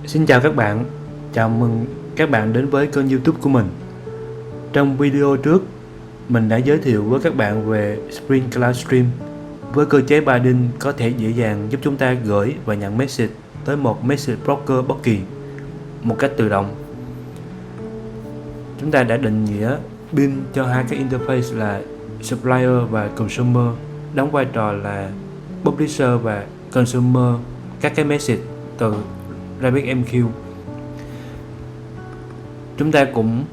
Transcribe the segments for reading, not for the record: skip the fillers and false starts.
Xin chào các bạn, chào mừng các bạn đến với kênh YouTube của mình. Trong video trước, mình đã giới thiệu với các bạn về Spring Cloud Stream với cơ chế Binding có thể dễ dàng giúp chúng ta gửi và nhận message tới một message broker bất kỳ một cách tự động. Chúng ta đã định nghĩa bin cho hai cái interface là supplier và consumer, đóng vai trò là publisher và consumer các cái message từ RabbitMQ. Chúng ta cũng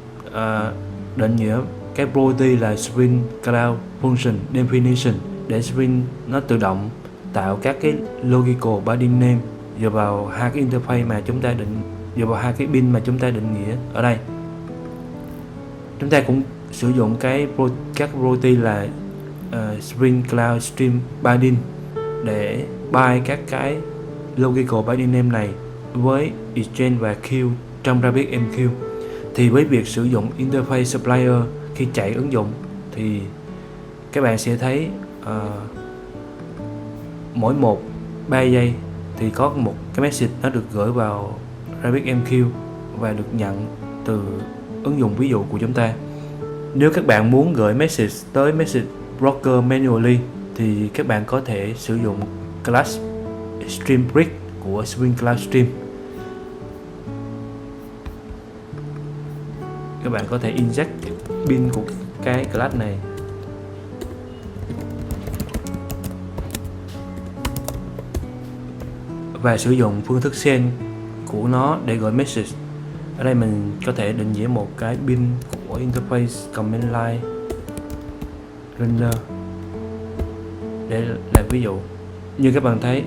định nghĩa cái property là Spring Cloud Function Definition để Spring nó tự động tạo các cái logical binding name dựa vào hai cái interface mà chúng ta dựa vào hai cái bin mà chúng ta định nghĩa ở đây. Chúng ta cũng sử dụng các property là Spring Cloud Stream Binding để bind các cái logical binding name này với exchange và queue trong RabbitMQ. Thì với việc sử dụng interface supplier khi chạy ứng dụng thì các bạn sẽ thấy mỗi 3 giây thì có một cái message nó được gửi vào RabbitMQ và được nhận từ ứng dụng ví dụ của chúng ta. Nếu các bạn muốn gửi message tới message broker manually thì các bạn có thể sử dụng class Stream Brick của Spring Cloud Stream. Các bạn có thể inject bin của cái class này và sử dụng phương thức send của nó để gửi message. Ở đây mình có thể định nghĩa một cái bin của interface command line runner để làm ví dụ. Như các bạn thấy,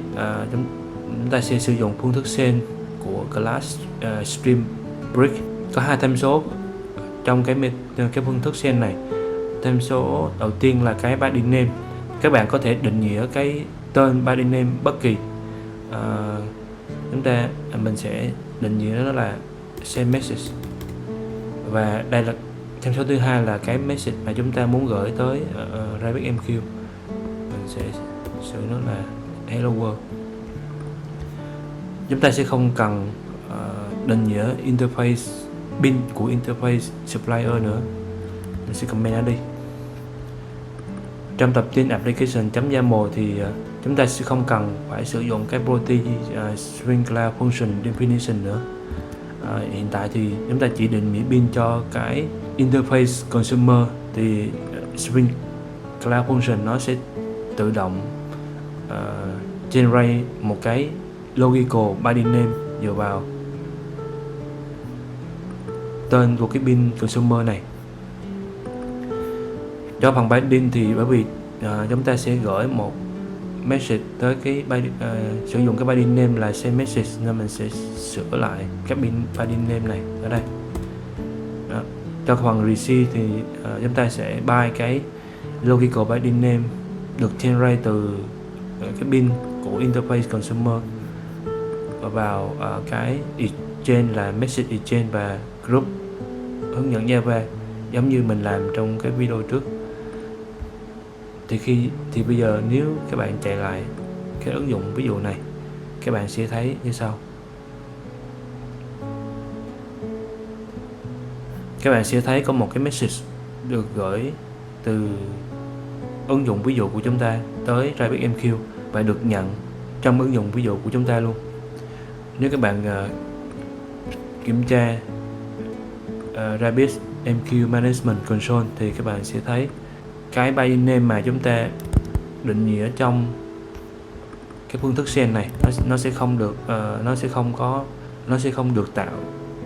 chúng ta sẽ sử dụng phương thức send của class Stream Brick. Có hai tham số trong cái phương thức send này. Tham số đầu tiên là cái binding name. Các bạn có thể định nghĩa cái tên binding name bất kỳ. Mình sẽ định nghĩa nó là send message, và đây là tham số thứ hai là cái message mà chúng ta muốn gửi tới RabbitMQ. Mình sẽ sử nó là hello world. Chúng ta sẽ không cần định nghĩa interface bin của interface supplier nữa. Mình sẽ comment nó đi. Trong tập tin application.yaml thì chúng ta sẽ không cần phải sử dụng cái property Spring Cloud Function Definition nữa. Hiện tại thì chúng ta chỉ định nghĩa bin cho cái interface consumer thì Spring Cloud Function nó sẽ tự động generate một cái logical binding name dựa vào tên của cái bin consumer này. Cho phần binding thì bởi vì chúng ta sẽ gửi một message tới cái sử dụng cái binding name là send message, nên mình sẽ sửa lại cái binding name này ở đây. Đó. Cho phần receive thì chúng ta sẽ bind cái logical binding name được generate từ cái bin của interface consumer và vào cái exchange là message exchange và group hướng dẫn Java, giống như mình làm trong cái video trước. Thì bây giờ nếu các bạn chạy lại cái ứng dụng ví dụ này, các bạn sẽ thấy như sau. Các bạn sẽ thấy có một cái message được gửi từ ứng dụng ví dụ của chúng ta tới RabbitMQ và được nhận trong ứng dụng ví dụ của chúng ta luôn. Nếu các bạn kiểm tra RabbitMQ Management Console thì các bạn sẽ thấy cái binding name mà chúng ta định nghĩa trong cái phương thức send này nó sẽ không được tạo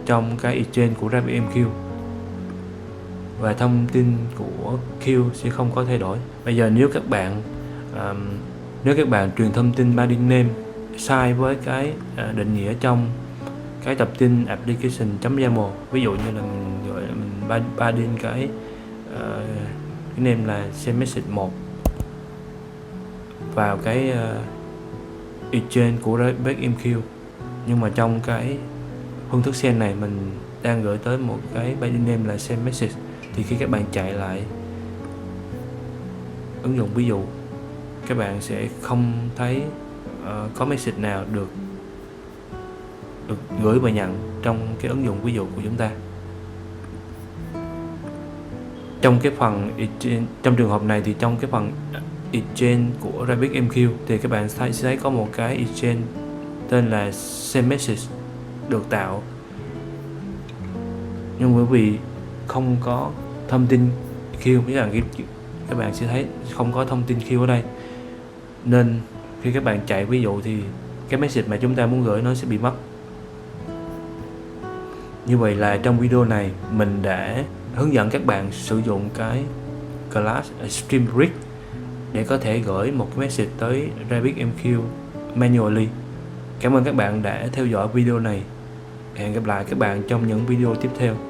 trong cái exchange của RabbitMQ, và thông tin của queue sẽ không có thay đổi. Bây giờ nếu các bạn truyền thông tin binding name sai với cái định nghĩa trong cái tập tin application.yaml, ví dụ như là mình binding cái name là send message 1 vào cái exchange của RabbitMQ, nhưng mà trong cái phương thức send này mình đang gửi tới một cái binding name là send message, thì khi các bạn chạy lại ứng dụng ví dụ, các bạn sẽ không thấy có message nào được được gửi và nhận trong cái ứng dụng ví dụ của chúng ta. Trong cái phần exchange, trong trường hợp này thì trong cái phần exchange của RabbitMQ thì các bạn sẽ thấy có một cái exchange tên là sendMessage được tạo, nhưng bởi vì không có thông tin queue, các bạn sẽ thấy không có thông tin queue ở đây, nên khi các bạn chạy ví dụ thì cái message mà chúng ta muốn gửi nó sẽ bị mất. Như vậy là trong video này mình đã hướng dẫn các bạn sử dụng cái class StreamBridge để có thể gửi một cái message tới RabbitMQ manually. Cảm ơn các bạn đã theo dõi video này. Hẹn gặp lại các bạn trong những video tiếp theo.